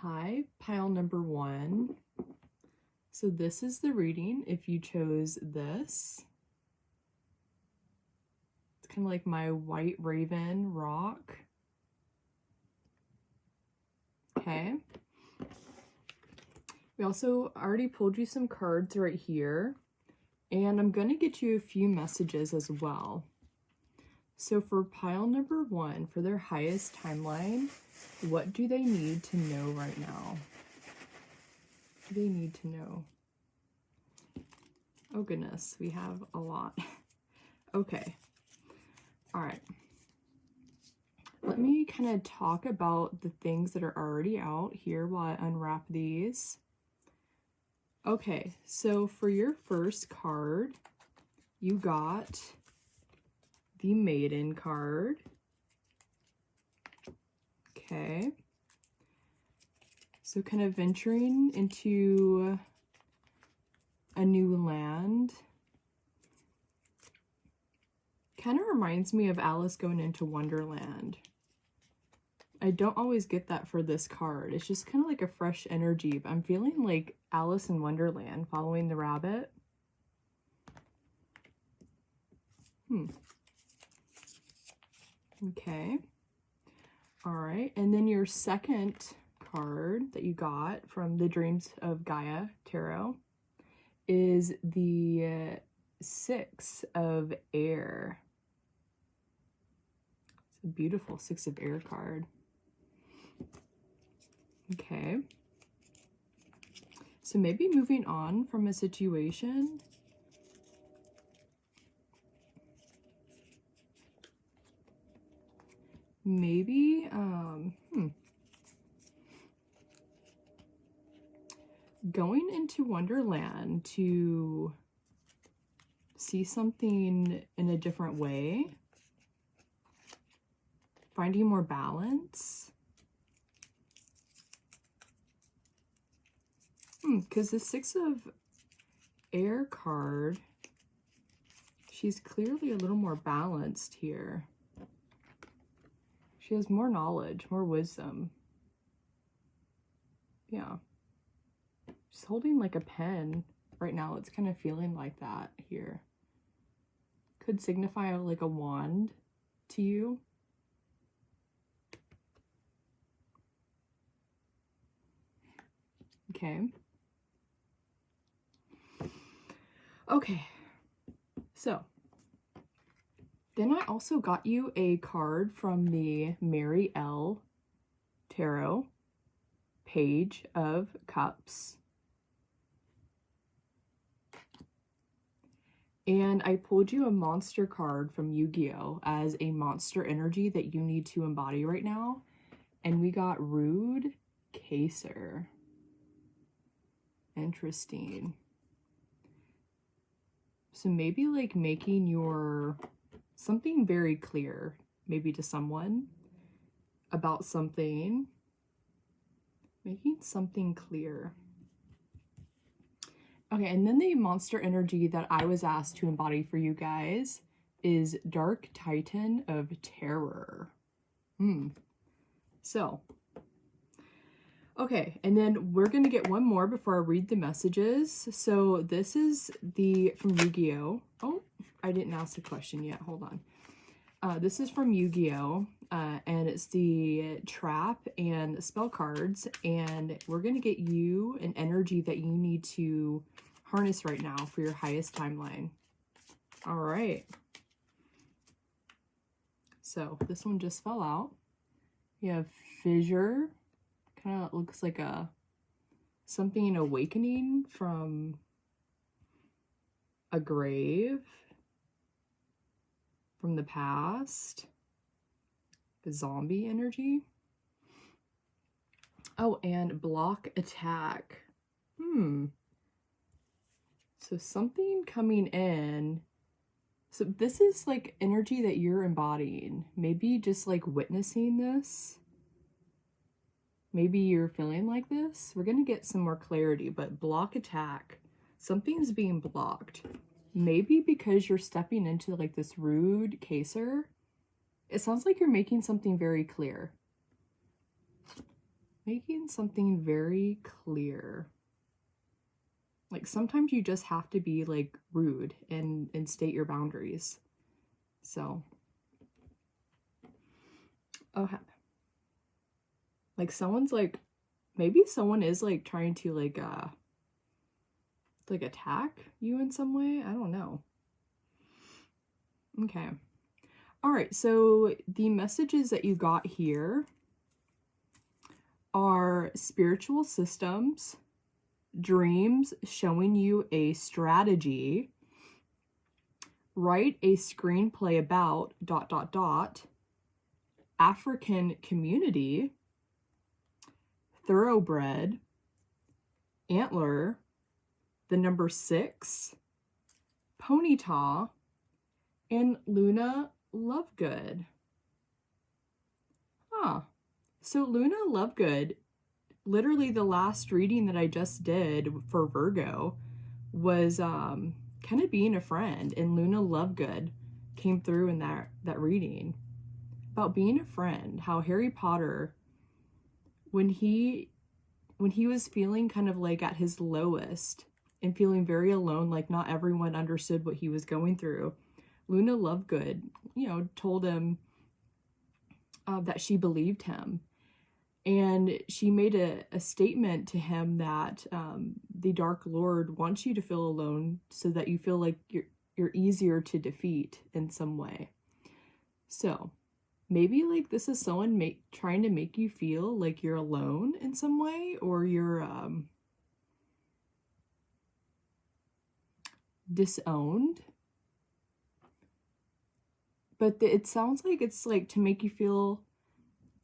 Hi, pile number 1. So this is the reading if you chose this. It's kind of like my white raven rock. Okay. We also already pulled you some cards right here, and I'm going to get you a few messages as well. So for pile number 1, for their highest timeline, what do they need to know right now? What do they need to know? Oh goodness, we have a lot. Okay. All right. Let me kind of talk about the things that are already out here while I unwrap these. Okay, so for your first card, you got the Maiden card. Okay. So kind of venturing into a new land. Kind of reminds me of Alice going into Wonderland. I don't always get that for this card. It's just kind of like a fresh energy, but I'm feeling like Alice in Wonderland following the rabbit. Okay. All right. And then your second card that you got from the Dreams of Gaia Tarot is the Six of Air. It's a beautiful Six of Air card. Okay. So maybe moving on from a situation. Maybe, going into Wonderland to see something in a different way. Finding more balance. Because the Six of Air card, she's clearly a little more balanced here. She has more knowledge, more wisdom. Yeah. She's holding like a pen right now. It's kind of feeling like that here. Could signify like a wand to you. Okay. Okay. So then I also got you a card from the Mary L. Tarot, Page of Cups. And I pulled you a monster card from Yu-Gi-Oh! As a monster energy that you need to embody right now. And we got Rude Caser. Interesting. So maybe like making your something very clear, maybe to someone about something. Making something clear. Okay, and then the monster energy that I was asked to embody for you guys is Dark Titan of Terror. So, okay, and then we're going to get one more before I read the messages. So this is from Yu-Gi-Oh! Oh, I didn't ask the question yet. Hold on. This is from Yu-Gi-Oh! And it's the trap and spell cards. And we're going to get you an energy that you need to harness right now for your highest timeline. All right. So this one just fell out. You have Fissure. Kind of looks like something awakening from a grave from the past. A zombie energy. Oh, and block attack. So something coming in. So this is like energy that you're embodying. Maybe just like witnessing this. Maybe you're feeling like this. We're going to get some more clarity, but block attack. Something's being blocked. Maybe because you're stepping into like this rude caser. It sounds like you're making something very clear. Making something very clear. Like sometimes you just have to be like rude and state your boundaries. So, okay. Like someone's like, maybe someone is like trying to like attack you in some way. I don't know. Okay. All right. So the messages that you got here are spiritual systems, dreams showing you a strategy, write a screenplay about ... African community, thoroughbred, antler, the number 6, ponyta, and Luna Lovegood. Huh. So Luna Lovegood, literally the last reading that I just did for Virgo was kind of being a friend, and Luna Lovegood came through in that reading about being a friend. How Harry Potter, when he was feeling kind of like at his lowest and feeling very alone, like not everyone understood what he was going through, Luna Lovegood, you know, told him that she believed him. And she made a statement to him that the Dark Lord wants you to feel alone so that you feel like you're easier to defeat in some way. So maybe like this is someone trying to make you feel like you're alone in some way, or you're disowned. But it sounds like it's like to make you feel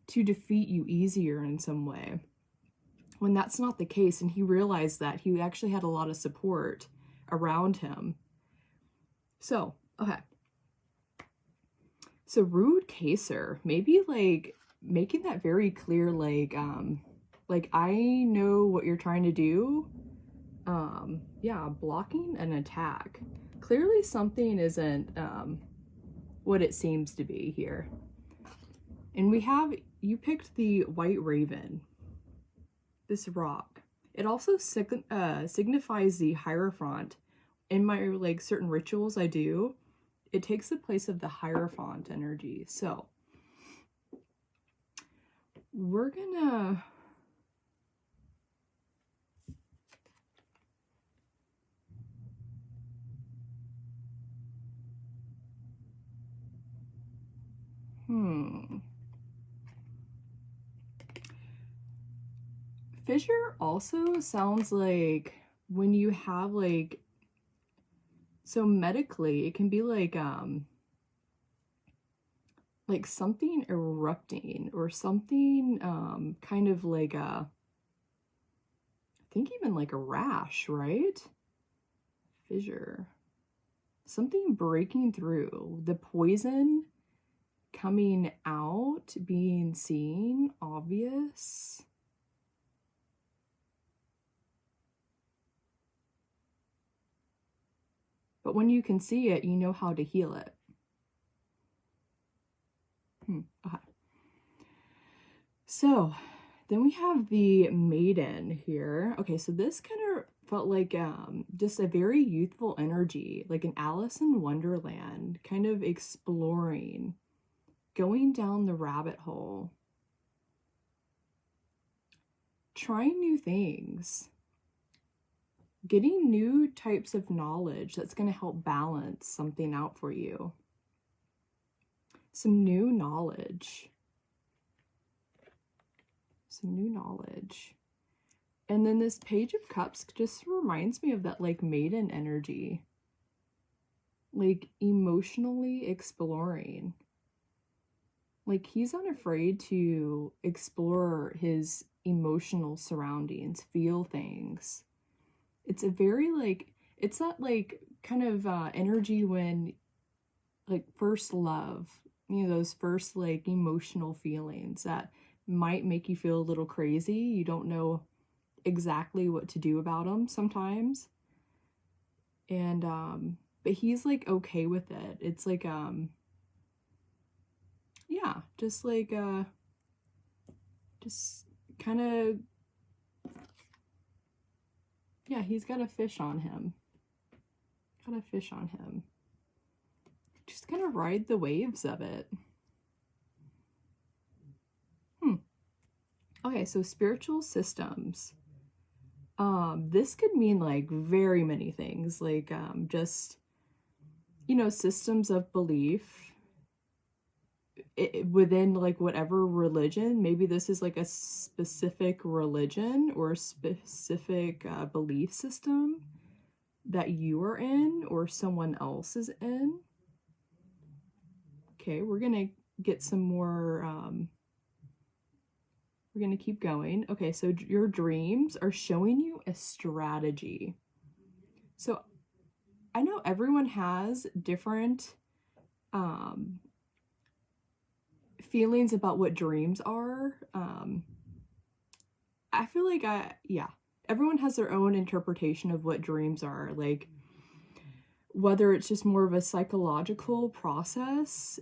to defeat you easier in some way, when that's not the case. And he realized that he actually had a lot of support around him. So, okay. So Rude Caser, maybe like making that very clear, like I know what you're trying to do. Yeah, blocking an attack. Clearly something isn't what it seems to be here. And you picked the White Raven, this rock. It also signifies the Hierophant. In my like certain rituals I do, it takes the place of the Hierophant energy. So we're gonna Fissure also sounds like when you have like, so medically it can be like something erupting, or something kind of like I think even like a rash, right? Fissure. Something breaking through, the poison coming out, being seen, obvious. But when you can see it, you know how to heal it. Okay. So then we have the Maiden here. Okay, so this kind of felt like just a very youthful energy, like an Alice in Wonderland, kind of exploring, going down the rabbit hole, trying new things, getting new types of knowledge that's going to help balance something out for you. Some new knowledge. And then this Page of Cups just reminds me of that like maiden energy, like emotionally exploring. Like he's unafraid to explore his emotional surroundings, feel things. It's a very like, it's that like kind of energy when like first love, you know, those first like emotional feelings that might make you feel a little crazy. You don't know exactly what to do about them sometimes. And but he's like okay with it. It's like yeah, just like just kind of, yeah, he's got a fish on him. Got a fish on him. Just kind of ride the waves of it. Okay, so spiritual systems. This could mean like very many things, like just, you know, systems of belief within like whatever religion. Maybe this is like a specific religion or a specific belief system that you are in or someone else is in. Okay, we're gonna get some more, we're gonna keep going. Okay, so your dreams are showing you a strategy. So I know everyone has different feelings about what dreams are. I feel like everyone has their own interpretation of what dreams are. Like, whether it's just more of a psychological process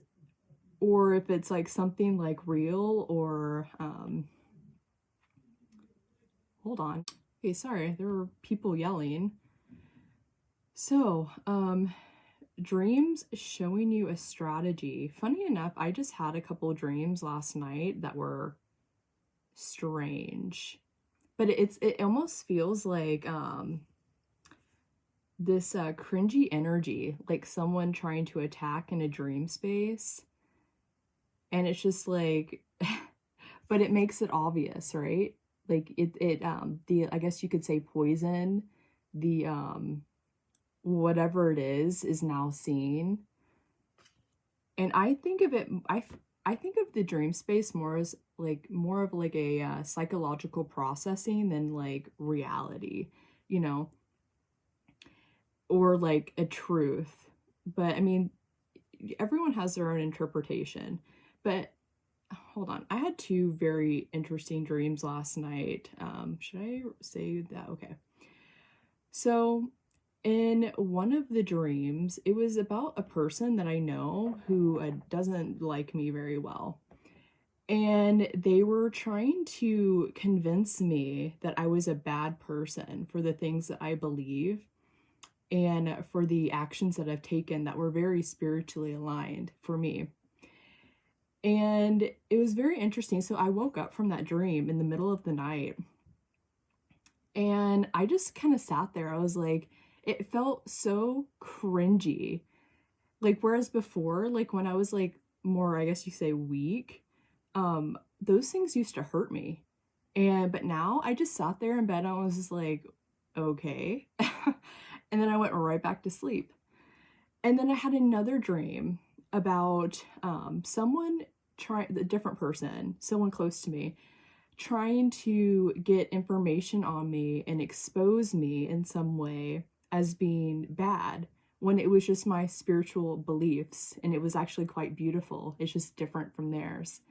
or if it's like something like real or, hold on. Okay, sorry, there were people yelling. So, dreams showing you a strategy. Funny enough, I just had a couple dreams last night that were strange. But it almost feels like this cringy energy, like someone trying to attack in a dream space. And it's just like but it makes it obvious, right? Like the I guess you could say poison, the whatever it is now seen. And I think of it, I think of the dream space more as like more of like a psychological processing than like reality, you know, or like a truth. But I mean, everyone has their own interpretation. But hold on, I had two very interesting dreams last night. Should I say that? Okay. So in one of the dreams, it was about a person that I know who doesn't like me very well. And they were trying to convince me that I was a bad person for the things that I believe and for the actions that I've taken that were very spiritually aligned for me. And it was very interesting. So I woke up from that dream in the middle of the night and I just kind of sat there. I was like, it felt so cringy. Like, whereas before, like when I was like more, I guess you say weak, those things used to hurt me. But now I just sat there in bed and I was just like, okay. And then I went right back to sleep. And then I had another dream about someone a different person, someone close to me, trying to get information on me and expose me in some way as being bad when it was just my spiritual beliefs and it was actually quite beautiful. It's just different from theirs.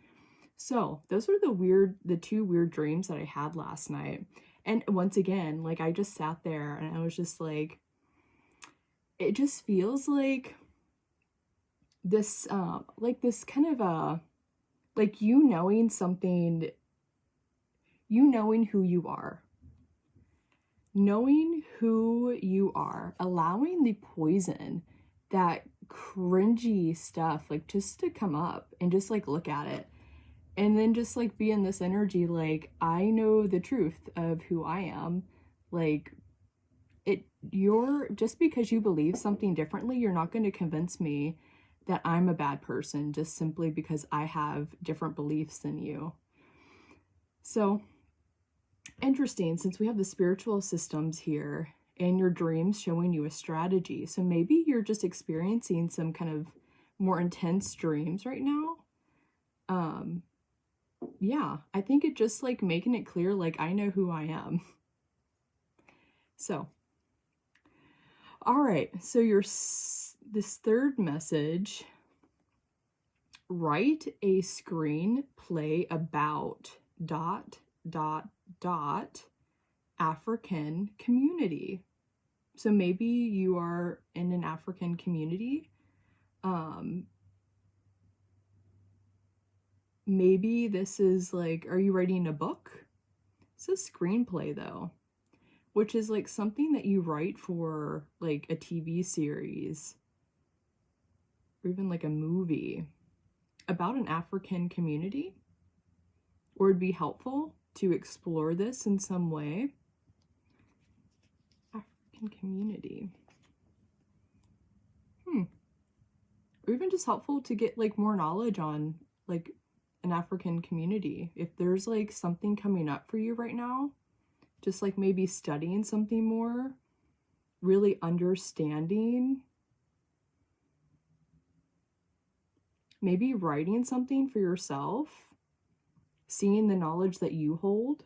So those were the two weird dreams that I had last night. And once again, like I just sat there and I was just like, it just feels like this kind of like you knowing something, you knowing who you are, allowing the poison, that cringy stuff, like just to come up and just like look at it. And then just like be in this energy, like, I know the truth of who I am. Like, just because you believe something differently, you're not going to convince me that I'm a bad person just simply because I have different beliefs than you. So, interesting, since we have the spiritual systems here and your dreams showing you a strategy. So maybe you're just experiencing some kind of more intense dreams right now. Yeah, I think it just like making it clear, like, I know who I am. So, all right, so this third message, write a screenplay about ... African community. So maybe you are in an African community. Maybe this is like, are you writing a book? It's a screenplay though, which is like something that you write for like a TV series or even like a movie about an African community, or it'd be helpful to explore this in some way. African community. Or even just helpful to get like more knowledge on like an African community. If there's like something coming up for you right now, just like maybe studying something more, really understanding, maybe writing something for yourself, seeing the knowledge that you hold,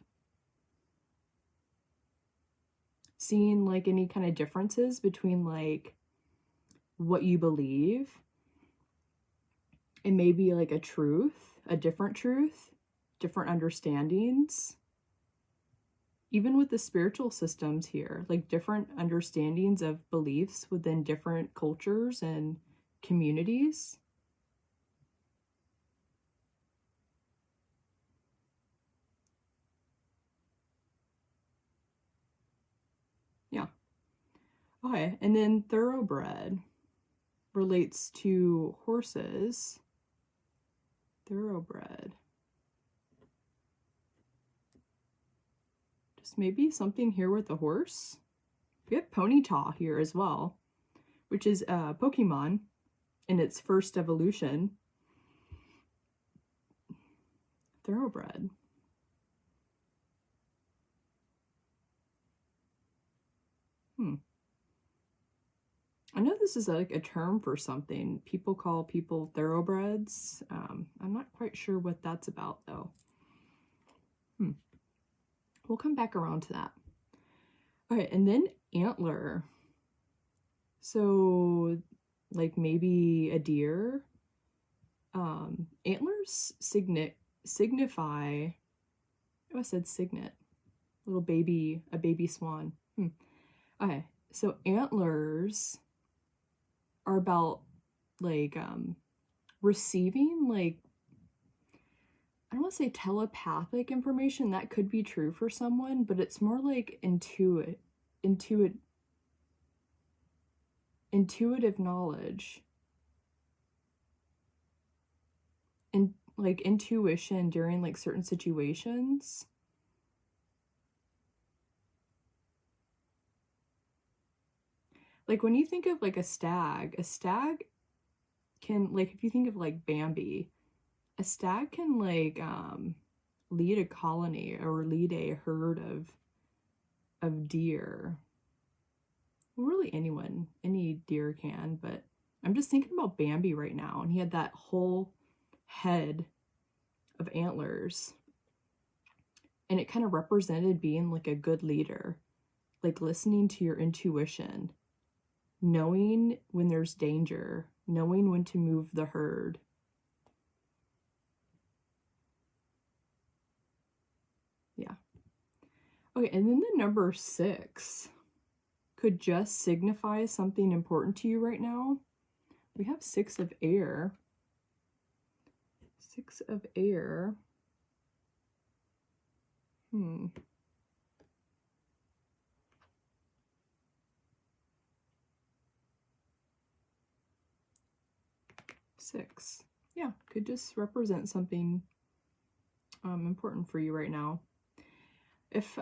seeing like any kind of differences between like what you believe and maybe like a truth, a different truth, different understandings. Even with the spiritual systems here, like different understandings of beliefs within different cultures and communities. Yeah. Okay, and then thoroughbred relates to horses. Thoroughbred. Just maybe something here with a horse. We have Ponyta here as well, which is a Pokemon in its first evolution. Thoroughbred. I know this is like a term for something. People call people thoroughbreds. I'm not quite sure what that's about though. We'll come back around to that. All right, and then antler. So like maybe a deer. Antlers signify, oh, I said signet, little baby, a baby swan. Okay, so antlers are about like receiving like, I don't want to say telepathic information. That could be true for someone, but it's more like intuitive knowledge and like intuition during like certain situations. Like when you think of like a stag can, like if you think of like Bambi, a stag can like lead a colony or lead a herd of deer. Well, really any deer can, but I'm just thinking about Bambi right now, and he had that whole head of antlers, and it kind of represented being like a good leader, like listening to your intuition, knowing when there's danger, knowing when to move the herd. Yeah. Okay, and then the number 6 could just signify something important to you right now. We have 6 of air. 6 of air. 6. Yeah, could just represent something important for you right now. If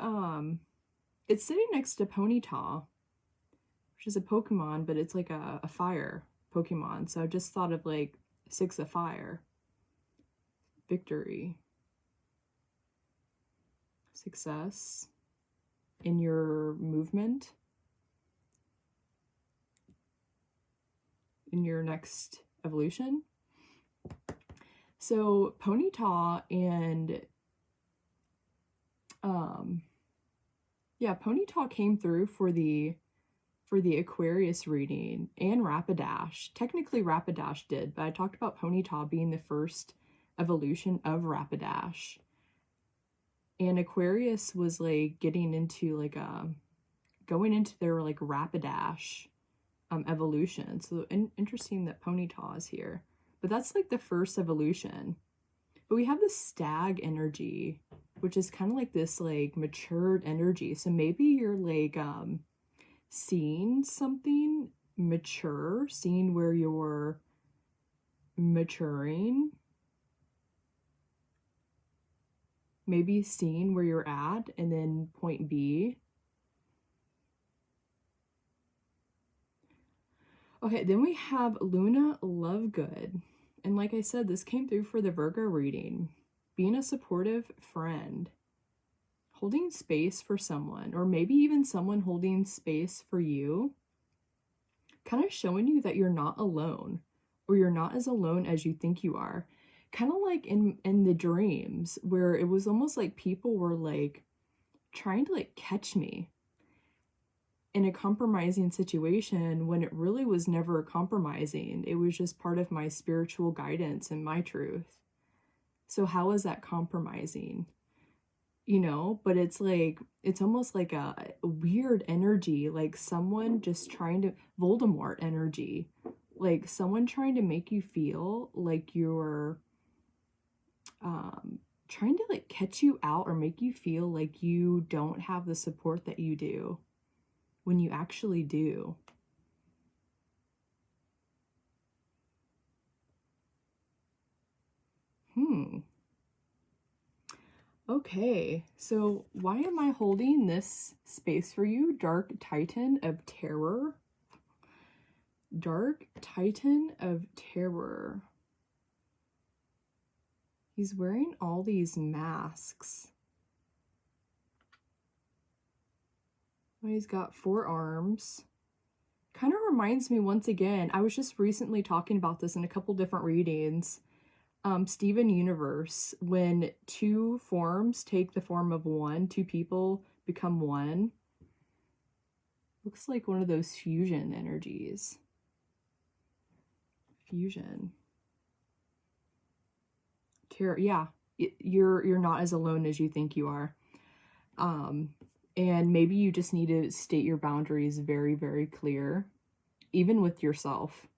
it's sitting next to Ponyta, which is a Pokemon, but it's like a fire Pokemon. So I just thought of like 6 of fire. Victory. Success in your movement. In your next evolution. So Ponyta and Ponyta came through for the Aquarius reading, and Rapidash. Technically Rapidash did, but I talked about Ponyta being the first evolution of Rapidash. And Aquarius was like getting into like going into their like Rapidash evolution. So interesting that Ponyta is here. But that's like the first evolution. But we have the stag energy which is kind of like this like matured energy. So maybe you're like seeing something mature, seeing where you're maturing, maybe seeing where you're at and then point B. Okay, then we have Luna Lovegood. And like I said, this came through for the Virgo reading. Being a supportive friend, holding space for someone, or maybe even someone holding space for you, kind of showing you that you're not alone, or you're not as alone as you think you are. Kind of like in the dreams, where it was almost like people were like trying to like catch me in a compromising situation, when it really was never compromising. It was just part of my spiritual guidance and my truth. So how is that compromising? You know, but it's like, it's almost like a weird energy, like someone just trying to, Voldemort energy, like someone trying to make you feel like you're trying to like catch you out, or make you feel like you don't have the support that you do when you actually do. Okay, so why am I holding this space for you? Dark Titan of Terror. Dark Titan of Terror. He's wearing all these masks. He's got 4 arms. Kind of reminds me, once again, I was just recently talking about this in a couple different readings. Steven Universe, when 2 forms take the form of 1, 2 people become 1. Looks like one of those fusion energies. Fusion. Yeah, you're not as alone as you think you are. And maybe you just need to state your boundaries very, very clear, even with yourself.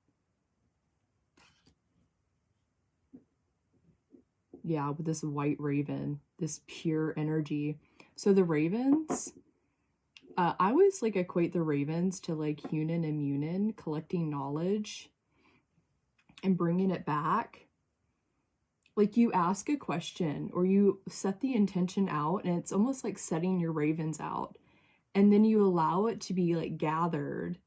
Yeah, with this white raven, this pure energy. So the ravens, I always like equate the ravens to like Hunan and Munin, collecting knowledge and bringing it back. Like you ask a question, or you set the intention out, and it's almost like setting your ravens out. And then you allow it to be like gathered,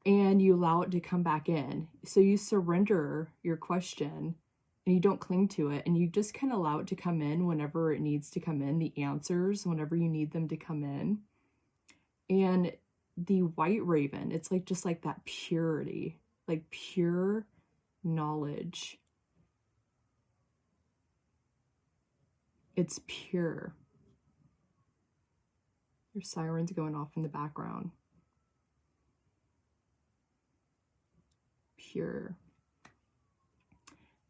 and you allow it to come back in. So you surrender your question, and you don't cling to it, and you just kind of allow it to come in whenever it needs to come in, the answers whenever you need them to come in. And the white raven, it's like just like that purity, like pure knowledge. It's pure. Your siren's going off in the background. Pure.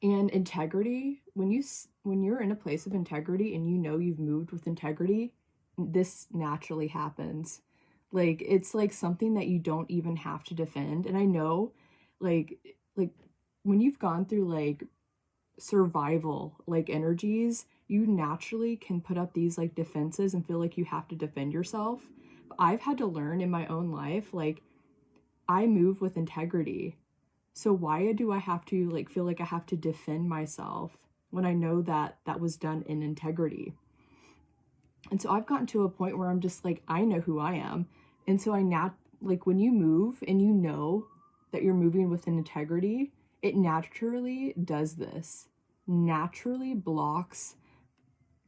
And integrity, when you're in a place of integrity and you know you've moved with integrity, this naturally happens. Like it's like something that you don't even have to defend. And I know like when you've gone through like survival like energies, you naturally can put up these like defenses and feel like you have to defend yourself. But I've had to learn in my own life, like I move with integrity. So why do I have to like feel like I have to defend myself when I know that that was done in integrity? And so I've gotten to a point where I'm just like, I know who I am. And so like when you move and you know that you're moving with an integrity, it naturally does this. Naturally blocks,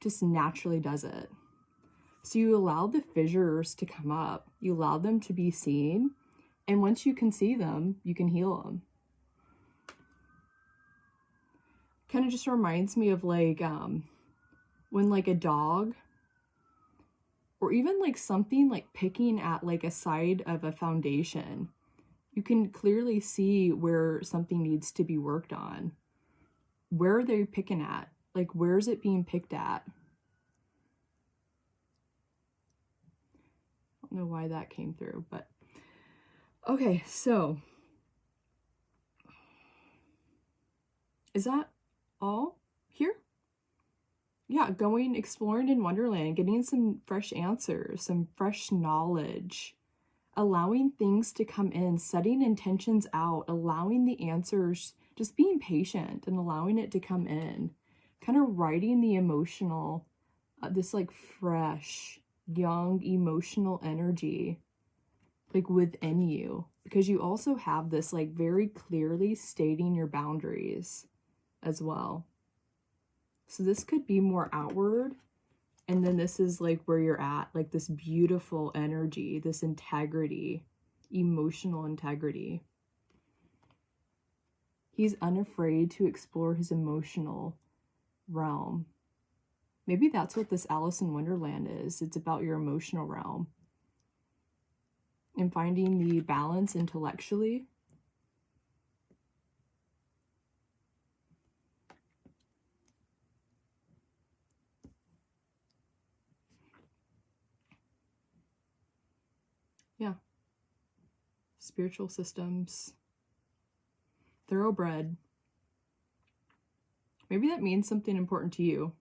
just naturally does it. So you allow the fissures to come up. You allow them to be seen. And once you can see them, you can heal them. Kind of just reminds me of like when like a dog, or even like something like picking at like a side of a foundation, you can clearly see where something needs to be worked on. Where are they picking at? Like where is it being picked at? I don't know why that came through, but okay, so is that all here? yeah, going, exploring in Wonderland, getting some fresh answers, some fresh knowledge, allowing things to come in, setting intentions out, allowing the answers, just being patient and allowing it to come in, kind of writing the emotional, this like fresh, young, emotional energy, like within you, because you also have this like very clearly stating your boundaries as well. So this could be more outward. And then this is like where you're at, like this beautiful energy, this integrity, emotional integrity. He's unafraid to explore his emotional realm. Maybe that's what this Alice in Wonderland is. It's about your emotional realm and finding the balance intellectually. Yeah. Spiritual systems. Thoroughbred. Maybe that means something important to you.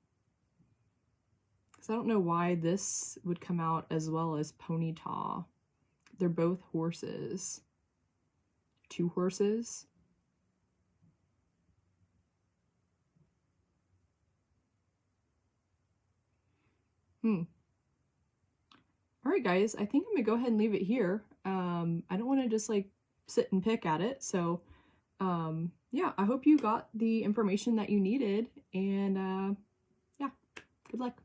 Because I don't know why this would come out as well as Ponyta. They're both horses. 2 horses. All right, guys, I think I'm gonna go ahead and leave it here. I don't want to just like sit and pick at it. So yeah, I hope you got the information that you needed, and yeah, good luck.